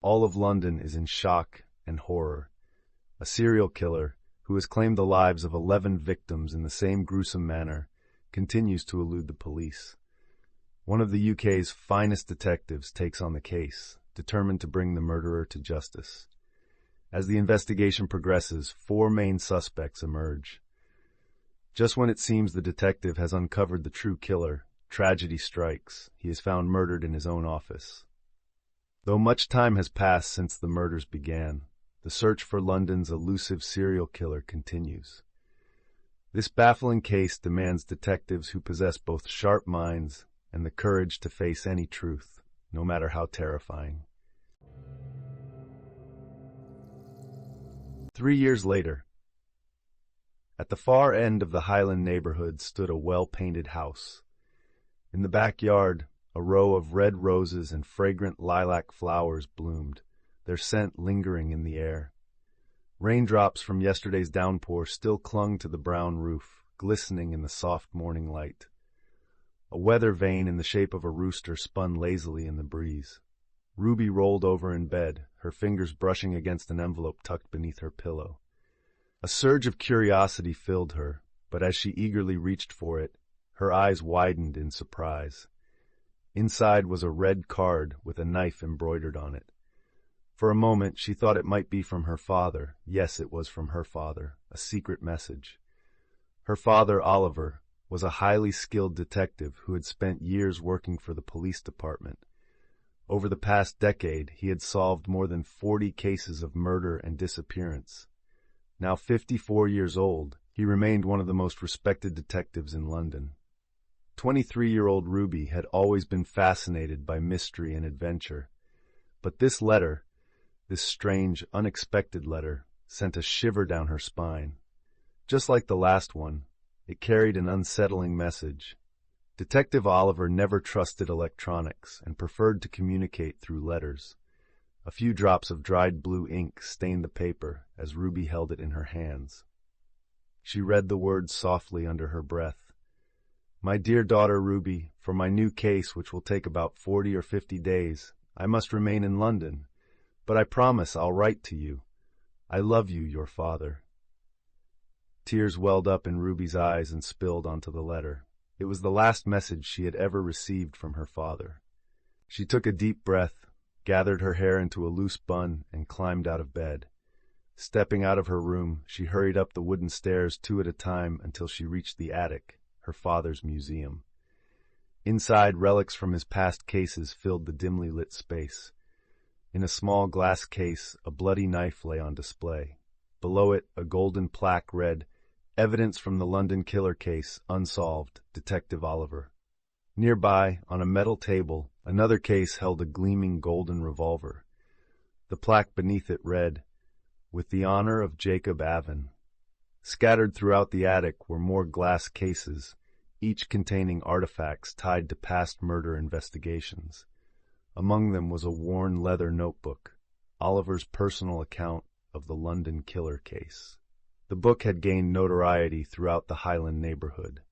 All of London is in shock and horror. A serial killer, who has claimed the lives of 11 victims in the same gruesome manner, continues to elude the police. One of the UK's finest detectives takes on the case, determined to bring the murderer to justice. As the investigation progresses, 4 main suspects emerge. Just when it seems the detective has uncovered the true killer, tragedy strikes. He is found murdered in his own office. Though much time has passed since the murders began, the search for London's elusive serial killer continues. This baffling case demands detectives who possess both sharp minds and the courage to face any truth, no matter how terrifying. 3 years later, at the far end of the Highland neighborhood stood a well-painted house. In the backyard, a row of red roses and fragrant lilac flowers bloomed, their scent lingering in the air. Raindrops from yesterday's downpour still clung to the brown roof, glistening in the soft morning light. A weather vane in the shape of a rooster spun lazily in the breeze. Ruby rolled over in bed, her fingers brushing against an envelope tucked beneath her pillow. A surge of curiosity filled her, but as she eagerly reached for it, her eyes widened in surprise. Inside was a red card with a knife embroidered on it. For a moment, she thought it might be from her father. Yes, it was from her father, a secret message. Her father, Oliver, was a highly skilled detective who had spent years working for the police department. Over the past decade, he had solved more than 40 cases of murder and disappearance. Now 54 years old, he remained one of the most respected detectives in London. 23-year-old Ruby had always been fascinated by mystery and adventure. But this letter, this strange, unexpected letter, sent a shiver down her spine. Just like the last one, it carried an unsettling message. Detective Oliver never trusted electronics and preferred to communicate through letters. A few drops of dried blue ink stained the paper as Ruby held it in her hands. She read the words softly under her breath. "My dear daughter Ruby, for my new case, which will take about 40 or 50 days, I must remain in London, but I promise I'll write to you. I love you, your father." Tears welled up in Ruby's eyes and spilled onto the letter. It was the last message she had ever received from her father. She took a deep breath, gathered her hair into a loose bun, and climbed out of bed. Stepping out of her room, she hurried up the wooden stairs 2 at a time until she reached the attic, her father's museum. Inside, relics from his past cases filled the dimly lit space. In a small glass case, a bloody knife lay on display. Below it, a golden plaque read, "Evidence from the London killer case, unsolved, Detective Oliver." Nearby, on a metal table, another case held a gleaming golden revolver. The plaque beneath it read, "With the honor of Jacob Avon." Scattered throughout the attic were more glass cases, each containing artifacts tied to past murder investigations. Among them was a worn leather notebook, Oliver's personal account of the London killer case. The book had gained notoriety throughout the Highland neighborhood.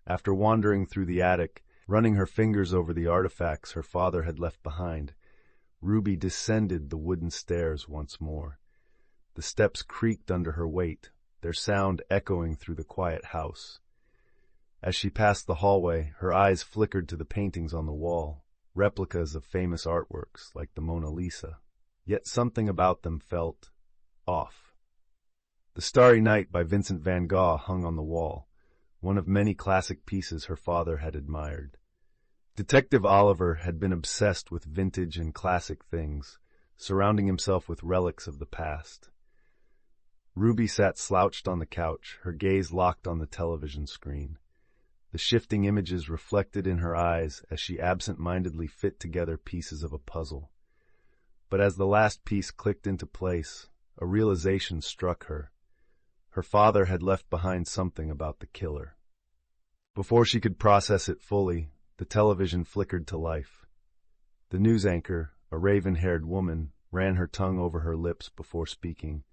After wandering through the attic, running her fingers over the artifacts her father had left behind, Ruby descended the wooden stairs once more. The steps creaked under her weight, their sound echoing through the quiet house. As she passed the hallway, her eyes flickered to the paintings on the wall, replicas of famous artworks like the Mona Lisa. Yet something about them felt off. The Starry Night by Vincent van Gogh hung on the wall, one of many classic pieces her father had admired. Detective Oliver had been obsessed with vintage and classic things, surrounding himself with relics of the past. Ruby sat slouched on the couch, her gaze locked on the television screen. The shifting images reflected in her eyes as she absent-mindedly fit together pieces of a puzzle. But as the last piece clicked into place, a realization struck her. Her father had left behind something about the killer. Before she could process it fully, the television flickered to life. The news anchor, a raven-haired woman, ran her tongue over her lips before speaking.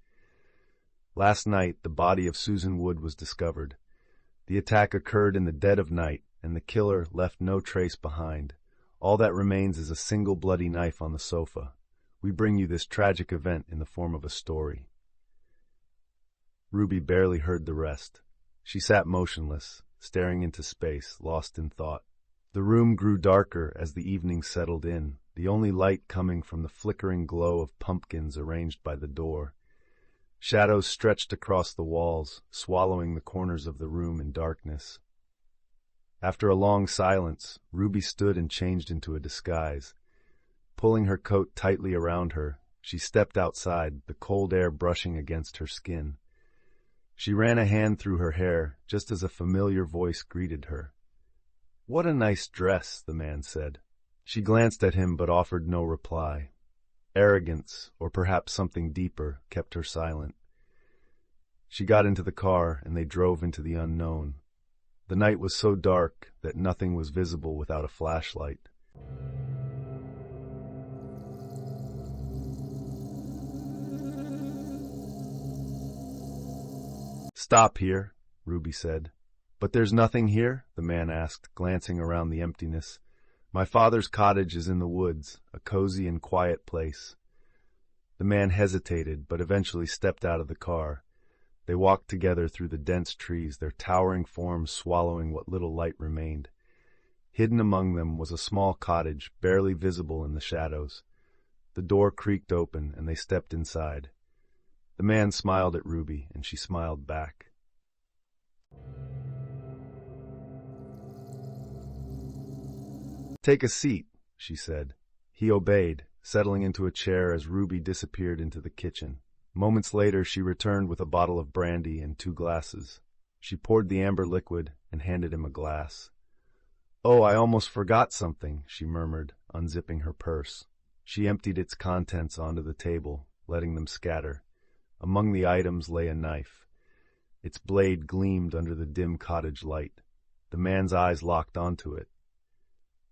Last night, the body of Susan Wood was discovered. The attack occurred in the dead of night, and the killer left no trace behind. All that remains is a single bloody knife on the sofa. we bring you this tragic event in the form of a story." Ruby barely heard the rest. She sat motionless, staring into space, lost in thought. The room grew darker as the evening settled in, the only light coming from the flickering glow of pumpkins arranged by the door. Shadows stretched across the walls, swallowing the corners of the room in darkness. After a long silence, Ruby stood and changed into a disguise. Pulling her coat tightly around her, she stepped outside, the cold air brushing against her skin. She ran a hand through her hair, just as a familiar voice greeted her. "What a nice dress," the man said. She glanced at him but offered no reply. Arrogance, or perhaps something deeper, kept her silent. She got into the car, and they drove into the unknown. The night was so dark that nothing was visible without a flashlight. "Stop here," Ruby said. "But there's nothing here?" the man asked, glancing around the emptiness. "My father's cottage is in the woods, a cozy and quiet place." The man hesitated, but eventually stepped out of the car. They walked together through the dense trees, their towering forms swallowing what little light remained. Hidden among them was a small cottage, barely visible in the shadows. The door creaked open, and they stepped inside. The man smiled at Ruby, and she smiled back. "Take a seat," she said. He obeyed, settling into a chair as Ruby disappeared into the kitchen. Moments later, she returned with a bottle of brandy and 2 glasses. She poured the amber liquid and handed him a glass. "Oh, I almost forgot something," she murmured, unzipping her purse. She emptied its contents onto the table, letting them scatter. Among the items lay a knife. Its blade gleamed under the dim cottage light. The man's eyes locked onto it.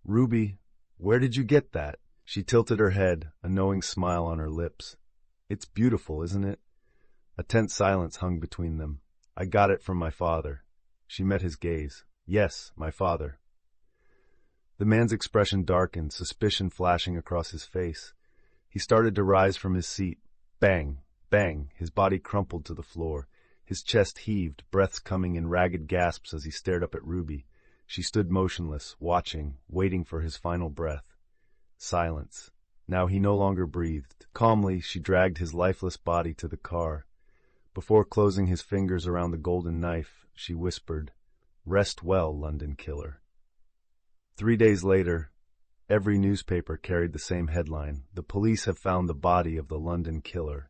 "Ruby, where did you get that?" She tilted her head, a knowing smile on her lips. "It's beautiful, isn't it?" A tense silence hung between them. "I got it from my father." She met his gaze. "Yes, my father." The man's expression darkened, suspicion flashing across his face. He started to rise from his seat. Bang! Bang! His body crumpled to the floor. His chest heaved, breaths coming in ragged gasps as he stared up at Ruby. She stood motionless, watching, waiting for his final breath. Silence. Now he no longer breathed. Calmly, she dragged his lifeless body to the car. Before closing his fingers around the golden knife, she whispered, "Rest well, London killer." 3 days later, every newspaper carried the same headline: "The police have found the body of the London killer."